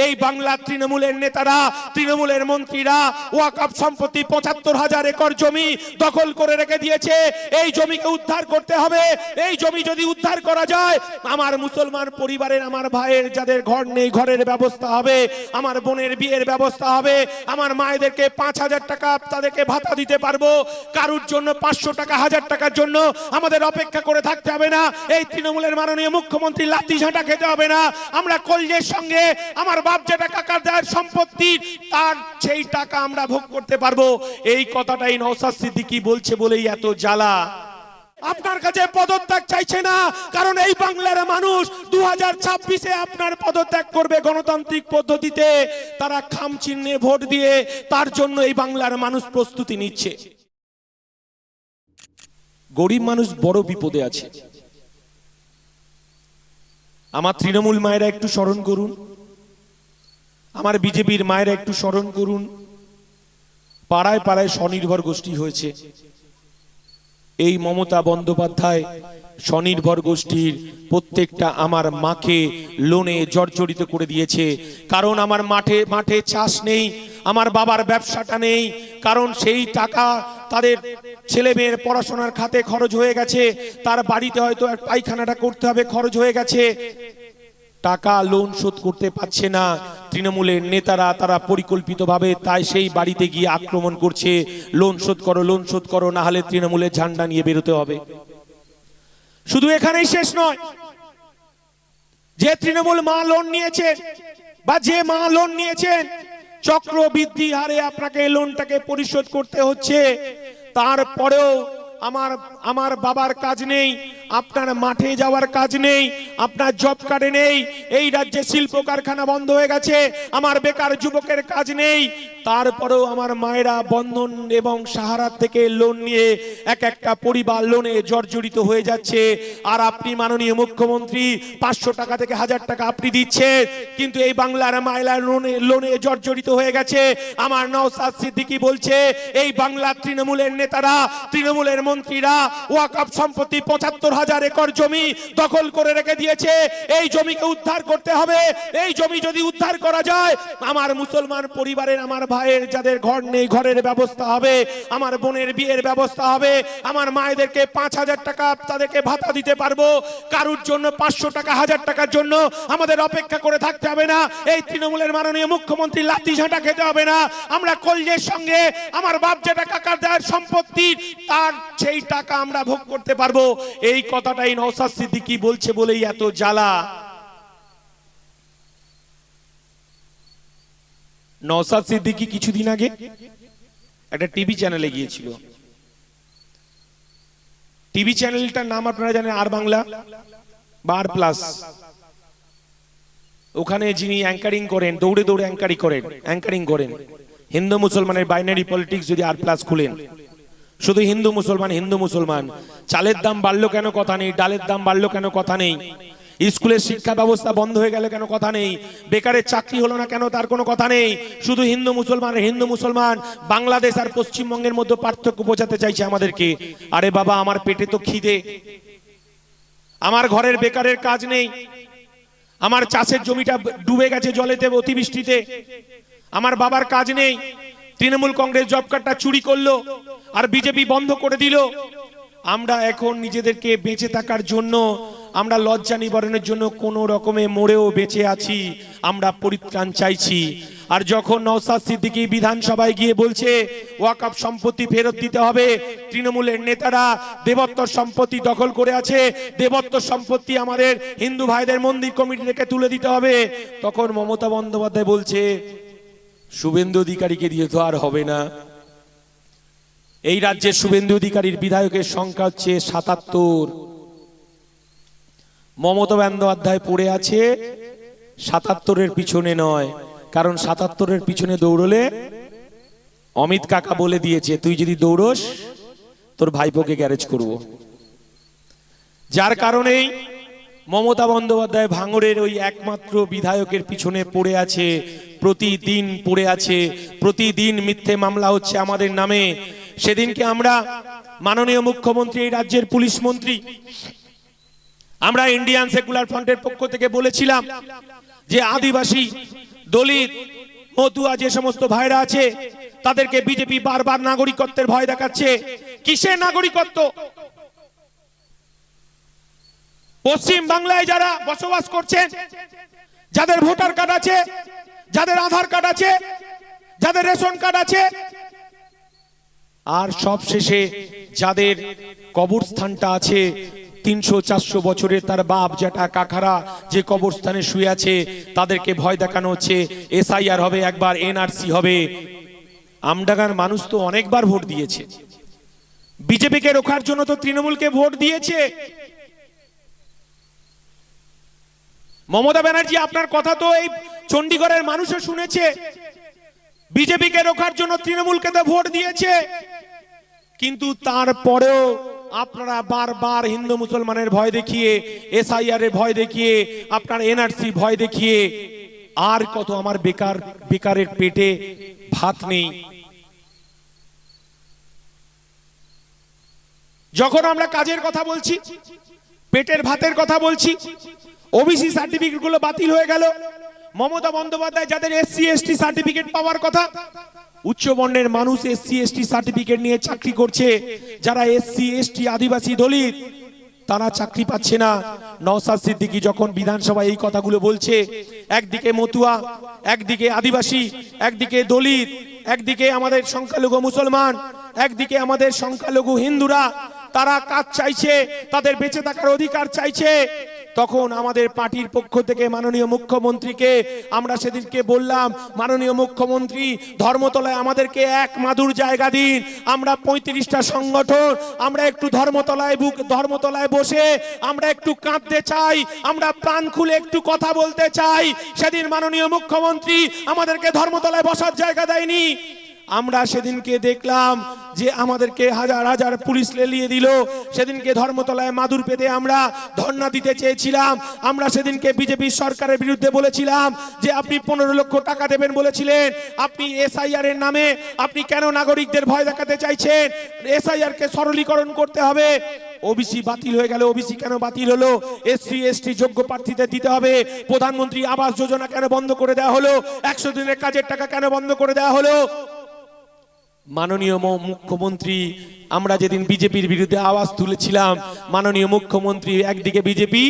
এই বাংলার তৃণমূলের নেতারা, তৃণমূলের মন্ত্রীরা ওয়াকফ সম্পত্তি ৭৫,০০০ একর জমি দখল করে রেখে দিয়েছে। এই জমিকে উদ্ধার করতে হবে। এই জমি যদি উদ্ধার করা যায়, আমার মুসলমান পরিবারের, আমার ভাইয়ের যাদের ঘর নেই, ঘরের ব্যবস্থা হবে, আমার বোনের বিয়ের ব্যবস্থা হবে, আমার মায়েদেরকে ৫,০০০ টাকা তাদেরকে ভাতা দিতে পারবো। কারুর জন্য ৫০০ টাকা, ১০০০ টাকার জন্য আমাদের অপেক্ষা করে থাকতে হবে না। এই তৃণমূলের মাননীয় মুখ্যমন্ত্রী লাঠি ঝাঁটা খেতে হবে না। আমরা কলজের সঙ্গে আমার বাপ যেটা কাকার দায়ের সম্পত্তি, তার সেই টাকা আমরা ভোগ করতে পারবো। এই কথাটাই নওশাদ সিদ্দিকী বলছে বলেই এত জ্বালা। আপনার কাছে পদত্যাগ চাইছে না, কারণ এই বাংলার মানুষ 2026-এ আপনার পদত্যাগ করবে গণতান্ত্রিক পদ্ধতিতে। তারা খাম চিহ্নে ভোট দিয়ে, তার জন্য এই বাংলার মানুষ প্রস্তুতি নিচ্ছে। গরিব মানুষ বড় বিপদে আছে। আমার তৃণমূল মায়েরা একটু স্মরণ করুন, আমার বিজেপির মায়েরা একটু স্মরণ করুন। পাড়ায় পাড়ায় স্বনির্ভর গোষ্ঠী হয়েছে। এই মমতা বন্দ্যোপাধ্যায় স্বনির্ভর গোষ্ঠীর প্রত্যেকটা আমার মাকে লোনে জর্জরিত করে দিয়েছে। কারণ আমার মাঠে চাষ নেই, আমার বাবার ব্যবসাটা নেই, কারণ সেই টাকা তাদের ছেলে মেয়ের পড়াশোনার খাতে খরচ হয়ে গেছে, তার বাড়িতে হয়তো পায়খানাটা করতে হবে, খরচ হয়ে গেছে, টাকা লোন শোধ করতে পারছে না। তৃণমূলের নেতারা তারা পরিকল্পিতভাবে তাই সেই বাড়িতে গিয়ে আক্রমণ করছে, লোন শোধ করো, লোন শোধ করো, না হলে তৃণমূলের ঝান্ডা নিয়ে বেরোতে হবে। শুধু এখানেই শেষ নয়, যে তৃণমূল মা লোন নিয়েছে বা যে মা লোন নিয়েছেন, চক্রবৃদ্ধি হারে আপনাকে লোনটাকে পরিশোধ করতে হচ্ছে। তারপরেও আমার বাবার কাজ নেই, আপনার মাঠে যাওয়ার কাজ নেই, আপনার জব কার্ডে নেই, এই রাজ্যে শিল্প কারখানা বন্ধ হয়ে গেছে, আমার বেকার যুবকের কাজ নেই। তারপরেও আমার মায়েরা বন্ধন এবং সাহারা থেকে লোন নিয়ে এক একটা পরিবার লোনে জর্জরিত হয়ে যাচ্ছে। আর আপনি মাননীয় মুখ্যমন্ত্রী ৫০০ টাকা থেকে ১০০০ টাকা আপনি দিচ্ছেন, কিন্তু এই বাংলার মায়েরা লোনে জর্জরিত হয়ে গেছে। আমার নওশাদ সিদ্দিকী বলছে, এই বাংলার তৃণমূলের নেতারা, তৃণমূলের মন্ত্রীরা ওয়াকফ সম্পত্তি ৭৫,০০০ একর জমি দখল করে রেখে দিয়েছে। এই জমিকে উদ্ধার করতে হবে। এই জমি যদি উদ্ধার করা যায়, আমার মুসলমান পরিবারের, আমার ভাইয়ের যাদের ঘর নেই, ঘরের ব্যবস্থা হবে, আমার বোনের বিয়ের ব্যবস্থা হবে, আমার মায়েদেরকে ৫,০০০ টাকা তাদেরকে ভাতা দিতে পারবো। কারুর জন্য ৫০০ টাকা, ১০০০ টাকার জন্য আমাদের অপেক্ষা করে থাকতে হবে না। এই তৃণমূলের মাননীয় মুখ্যমন্ত্রী লাঠি ঝাঁটা খেতে হবে না। আমরা কলজের সঙ্গে আমার বাপ যেটা কাকার দায়ের সম্পত্তি, তার সেই টাকা আমরা ভোগ করতে পারবো। এই কথাটাই নওশাদ সিদ্দিকী বলছে বলেই এত জ্বালা। নওশাদ সিদ্দিকী কিছুদিন আগে একটা টিভি চ্যানেলে গিয়েছিল। টিভি চ্যানেলটার নাম আপনারা জানেন আর বাংলা বা আর প্লাস। ওখানে যিনি অ্যাঙ্কারিং করেন, দৌড়ে দৌড়ে অ্যাঙ্কারিং করেন, হিন্দু মুসলমানের বাইনারি পলিটিক্স যদি আর প্লাস খুলেন, শুধু হিন্দু মুসলমান, চালের দাম বাড়লো কেন কথা নেই, ডালের দাম বাড়লো কেন কথা নেই, স্কুলের শিক্ষা ব্যবস্থা বন্ধ হয়ে গেল কেন কথা নেই, বেকারের চাকরি হলো না কেন তার কোনো কথা নেই। শুধু হিন্দু মুসলমান। বাংলাদেশ আর পশ্চিমবঙ্গের মধ্যে পার্থক্য বোঝাতে চাইছে আমাদেরকে। আরে বাবা, আমার পেটে তো খিদে, আমার ঘরের বেকারের কাজ নেই, আমার চাষের জমিটা ডুবে গেছে জলেতে, অতিবৃষ্টিতে, আমার বাবার কাজ নেই। তৃণমূল কংগ্রেস জব কার্ডটা চুরি করলো আর বিজেপি বন্ধ করে দিল। আমরা এখন নিজেদেরকে বেঁচে থাকার জন্য, আমরা লজ্জা নিবারণের জন্য কোনো রকমে মরেও বেঁচে আছি, আমরা পরিত্রাণ চাইছি। আর যখন নওশাদ সিদ্দিকী বিধানসভায় গিয়ে বলছে ওয়াকফ সম্পত্তি ফেরত দিতে হবে, তৃণমূলের নেতারা দেবত্বর সম্পত্তি দখল করে আছে, দেবত্বর সম্পত্তি আমাদের হিন্দু ভাইদের মন্দির কমিটি থেকে তুলে দিতে হবে, তখন মমতা বন্দ্যোপাধ্যায় বলছে শুভেন্দু অধিকারীকে দিয়ে তো আর হবে না। এই রাজ্যে শুভেন্দু অধিকারীর বিধায়কের সংখ্যা হচ্ছে ৭৭। মমতা বন্দ্যোপাধ্যায় পড়ে আছে ৭৭-এর পিছনে নয়, কারণ ৭৭-এর পিছনে দৌড়লে অমিত কাকা বলে দিয়েছে তুই যদি দৌড়স তোর ভাইপোকে গ্যারেজ করব। যার কারণেই মমতা বন্দ্যোপাধ্যায় ভাঙড়ের ওই একমাত্র বিধায়কের পিছনে পড়ে আছে, প্রতিদিন পড়ে আছে, প্রতিদিন মিথ্যে মামলা হচ্ছে আমাদের নামে। সেদিনকে আমরা মাননীয় মুখ্যমন্ত্রী, এই রাজ্যের পুলিশ মন্ত্রী, আমরা ইন্ডিয়ান সেকুলার ফ্রন্টের পক্ষ থেকে বলেছিলাম যে আদিবাসী দলিত, মতুয়া যে সমস্ত ভাইরা আছে তাদেরকে বিজেপি বারবার নাগরিকত্বের ভয় দেখাচ্ছে। কিসের নাগরিকত্ব? পশ্চিম বাংলায় যারা বসবাস করছেন, যাদের ভোটার কার্ড আছে, যাদের আধার কার্ড আছে, যাদের রেশন কার্ড আছে, আর সবশেষে যাদের কবরস্থানটা আছে 300-400 বছরের, তার বাপ জ্যাঠা কাকারা যে কবরস্থানে শুয়ে আছে, তাদেরকে ভয় দেখানো হচ্ছে এসআইআর হবে, একবার এনআরসি হবে। আমডাঙ্গার মানুষ তো অনেকবার ভোট দিয়েছে, বিজেপিকে রোখার জন্য তো তৃণমূলকে ভোট দিয়েছে। মমতা ব্যানার্জি, আপনার কথা তো এই চণ্ডীগড়ের মানুষও শুনেছে, বিজেপিকে রোখার জন্য তৃণমূলকে তো ভোট দিয়েছে। কিন্তু তারপরেও আপনারা বারবার হিন্দু মুসলমানের ভয় দেখিয়ে, এসআইআর এর ভয় দেখিয়ে, আপনার এনআরসি ভয় দেখিয়ে, আর কত আমার বেকারের পেটে ভাত নেই। যখন আমরা কাজের কথা বলছি, পেটের ভাতের কথা বলছি, ওবিসি সার্টিফিকেট গুলো বাতিল হয়ে গেল। মমতা বন্দ্যোপাধ্যায় যাদের এসসি এসটি সার্টিফিকেট পাওয়ার কথা, উচ্চ বর্ণের মানুষ এসসি এসটি সার্টিফিকেট নিয়ে চাকরি করছে, যারা এসসি এসটি আদিবাসী দলিত তারা চাকরি পাচ্ছে না। নওশাদ সিদ্দিকী যখন বিধানসভায় এই কথাগুলো বলছে, একদিকে মতুয়া, একদিকে আদিবাসী, একদিকে দলিত, একদিকে আমাদের সংখ্যালঘু মুসলমান, একদিকে আমাদের সংখ্যালঘু হিন্দুরা, তারা কাজ চাইছে, তাদের বেঁচে থাকার অধিকার চাইছে, তখন আমাদের পার্টির পক্ষ থেকে মাননীয় মুখ্যমন্ত্রীকে আমরা সেদিনকে বললাম, মাননীয় মুখ্যমন্ত্রী ধর্মতলায় আমাদেরকে এক মাদুর জায়গা দিন, আমরা 35টা সংগঠন আমরা একটু ধর্মতলায় বসে আমরা একটু কাঁদতে চাই, আমরা প্রাণ খুলে একটু কথা বলতে চাই। সেদিন মাননীয় মুখ্যমন্ত্রী আমাদেরকে ধর্মতলায় বসার জায়গা দেয়নি। আমরা সেদিনকে দেখলাম যে আমাদেরকে হাজার হাজার পুলিশ লেলিয়ে দিল। সেদিনকে ধর্মতলায় মাদুর পেতে আমরা ধর্ণা দিতে চেয়েছিলাম। আমরা সেদিনকে বিজেপি সরকারের বিরুদ্ধে বলেছিলাম যে আপনি 15 লক্ষ টাকা দেবেন বলেছিলেন, আপনি এসআইআর এর নামে আপনি কেন নাগরিকদের ভয় দেখাতে চাইছেন? এসআইআর কে সরলীকরণ করতে হবে। ওবিসি বাতিল হয়ে গেল, ওবিসি কেন বাতিল হলো? এসসি এসটি যোগ্য প্রার্থীদের দিতে হবে। প্রধানমন্ত্রী আবাস যোজনা কেন বন্ধ করে দেওয়া হলো? 100 দিনের কাজের টাকা কেন বন্ধ করে দেওয়া হলো? মাননীয় মুখ্যমন্ত্রী, আমরা যেদিন বিজেপির বিরুদ্ধে আওয়াজ তুলেছিলাম, মাননীয় মুখ্যমন্ত্রী একদিকে বিজেপি,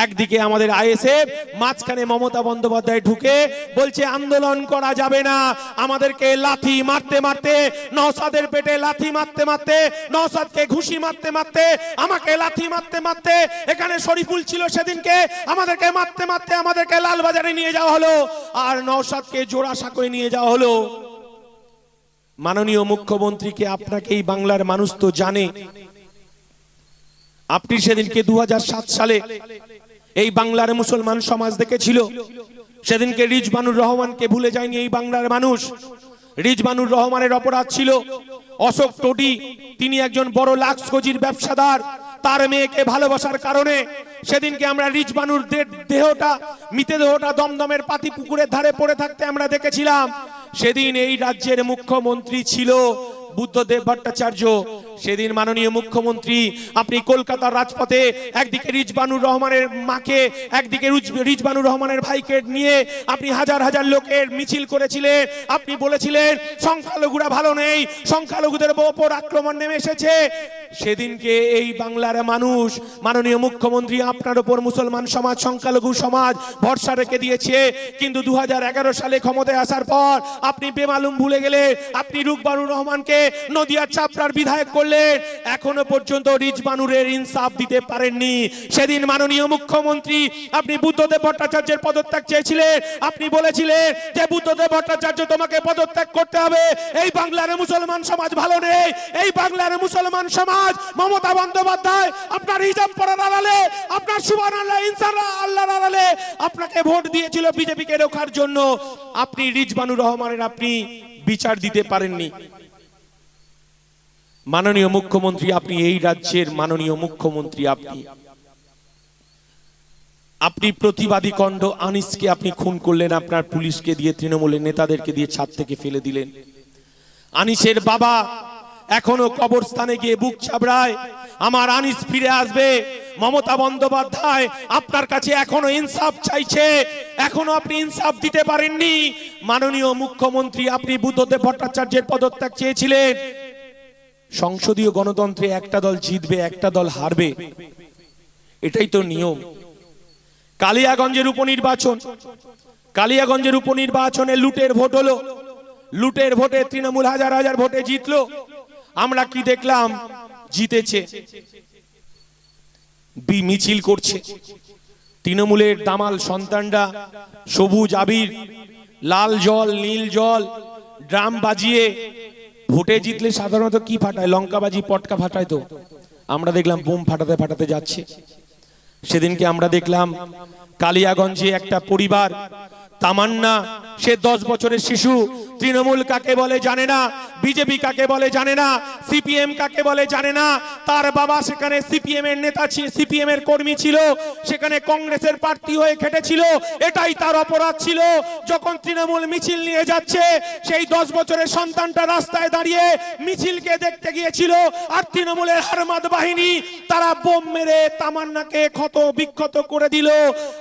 একদিকে আমাদের আইএসএফ, মাঝখানে মমতা বন্দ্যোপাধ্যায় ঢুকে বলছে আন্দোলন করা যাবে না। আমাদেরকে লাথি মারতে মারতে, নওশাদের পেটে লাথি মারতে মারতে, নওশাদকে ঘুষি মারতে মারতে, আমাকে লাথি মারতে মারতে, এখানে শরীফুল ছিল সেদিনকে, আমাদেরকে মারতে মারতে আমাদেরকে লালবাজারে নিয়ে যাওয়া হলো, আর নওশাদকে জোড়াসাঁকোয় নিয়ে যাওয়া হলো। মাননীয় মুখ্যমন্ত্রীকে, আপনাকে এই বাংলার মানুষ তো জানে। আপনি সেদিনকে 2007 সালে এই বাংলার মুসলমান সমাজ দেখেছিল। সেদিনকে রিজবানুর রহমানকে ভুলে যায়নি এই বাংলার মানুষ। রিজবানুর রহমানের অপরাধ ছিল অশোক টোডি, তিনি একজন বড় লাক্সগোজির ব্যবসাদার, তার মেয়েকে ভালোবাসার কারণে সেদিনকে আমরা রিজবানুর দেহটা, মৃতদেহটা দমদমের পাতি পুকুরের ধারে পড়ে থাকতে আমরা দেখেছিলাম। সেদিন এই রাজ্যের মুখ্যমন্ত্রী ছিল বুদ্ধদেব ভট্টাচার্য। সেদিন মাননীয় মুখ্যমন্ত্রী আপনি কলকাতার রাজপথে একদিকে রিজবানুর রহমানের মাকে, একদিকে রিজবানুর রহমানের ভাইকে নিয়ে আপনি হাজার হাজার লোকের মিছিল করেছিলেন। আপনি বলেছিলেন সংখ্যালঘুরা ভালো নেই, সংখ্যালঘুদের ওপর আক্রমণ নেমে এসেছে। সেদিনকে এই বাংলার মানুষ মাননীয় মুখ্যমন্ত্রী আপনার উপর মুসলমান সমাজ, সংখ্যালঘু সমাজ ভরসা রেখে দিয়েছে। কিন্তু 2011 সালে ক্ষমতায় আসার পর আপনি বেমালুম ভুলে গেলে আপনি রুকবানুর রহমানকে নদিয়ার চাপড়ার বিধায়ক করলেন। এখনো পর্যন্ত রিজবানুরের ইনসাফ দিতে পারেননি। সেদিন মাননীয় মুখ্যমন্ত্রী আপনি বুদ্ধদেব ভট্টাচার্যের পদত্যাগ চেয়েছিলেন। আপনি বলেছিলেন যে বুদ্ধদেব ভট্টাচার্য তোমাকে পদত্যাগ করতে হবে, এই বাংলার মুসলমান সমাজ ভালো নেই। এই বাংলার মুসলমান সমাজ মমতা বন্দ্যোপাধ্যায় আপনার হিজাব পরার আড়ালে, আপনার সুবহানাল্লাহ ইনশাআল্লাহ আল্লাহর আড়ালে আপনাকে ভোট দিয়েছিল বিজেপিকে রোখার জন্য। আপনি রিজবানুর রহমানের আপনি বিচার দিতে পারেননি। মাননীয় মুখ্যমন্ত্রী, আপনি এই রাজ্যের মাননীয় মুখ্যমন্ত্রী, আপনি প্রতিবাদী কণ্ঠ আনিসকে আপনি খুন করলেন, আপনার পুলিশকে দিয়ে, তৃণমূলের নেতাদেরকে দিয়ে ছাদ থেকে ফেলে দিলেন। আনিসের বাবা এখনো কবরস্থানে গিয়ে বুক চাবড়ায় আমার আনিস ফিরে আসবে। মমতা বন্দ্যোপাধ্যায় আপনার কাছে এখনো ইনসাফ চাইছে, এখনো আপনি ইনসাফ দিতে পারেননি। মাননীয় মুখ্যমন্ত্রী, আপনি বুদ্ধদেব ভট্টাচার্যের পদত্যাগ চেয়েছিলেন। সংসদীয় গণতন্ত্রে একটা দল জিতবে, একটা দল হারবে, এটাই তো নিয়ম। কালিয়াগঞ্জের উপনির্বাচন, কালিয়াগঞ্জের উপনির্বাচনে লুটের ভোট হলো। লুটের ভোটে তৃণমূল হাজার হাজার ভোটে জিতলো। আমরা কি দেখলাম? জিতেছে, মিছিল করছে। তৃণমূলের দামাল সন্তানরা সবুজ আবির, লাল জল, নীল জল, ড্রাম বাজিয়ে ভোটে জিতলে সাধারণত কি ফাটায়? লঙ্কাবাজি, পটকা ফাটায়। তো আমরা দেখলাম বোম ফাটাতে ফাটাতে যাচ্ছে। সেদিনকে আমরা দেখলাম কালিয়াগঞ্জে একটা পরিবার, তামান্না, সে 10 বছরের শিশু। তৃণমূল কাকে বলে জানে না, বিজেপি কাকে বলে জানে না, সিপিএম কাকে বলে জানে না। তার বাবা সেখানে সিপিএম এর নেতা ছিল, সিপিএম এর কর্মী ছিল, সেখানে কংগ্রেসের প্রার্থী হয়ে খেটেছিল। এটাই তার অপরাধ ছিল। যখন তৃণমূল মিছিল নিয়ে যাচ্ছে, সেই 10 বছরের সন্তানটা রাস্তায় দাঁড়িয়ে মিছিলকে দেখতে গিয়েছিল। আর তৃণমূলের হারমাদ বাহিনী তারা বোম মেরে তামান্নাকে ক্ষত বিক্ষত করে দিল।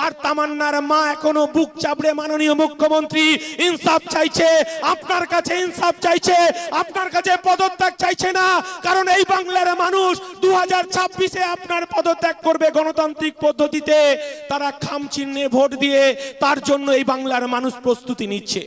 আর তামান্নার মা এখনো বুক চাপড়ে মাননীয় মুখ্যমন্ত্রী ইনসাফ চাইছে, আপনার কাছে ইনসাফ চাইছে, আপনার কাছে পদত্যাগ চাইছে না। কারণ এই বাংলার মানুষ 2026-এ আপনার পদত্যাগ করবে গণতান্ত্রিক পদ্ধতিতে। তারা খাম চিহ্নে ভোট দিয়ে, তার জন্য এই বাংলার মানুষ প্রস্তুতি নিচ্ছে।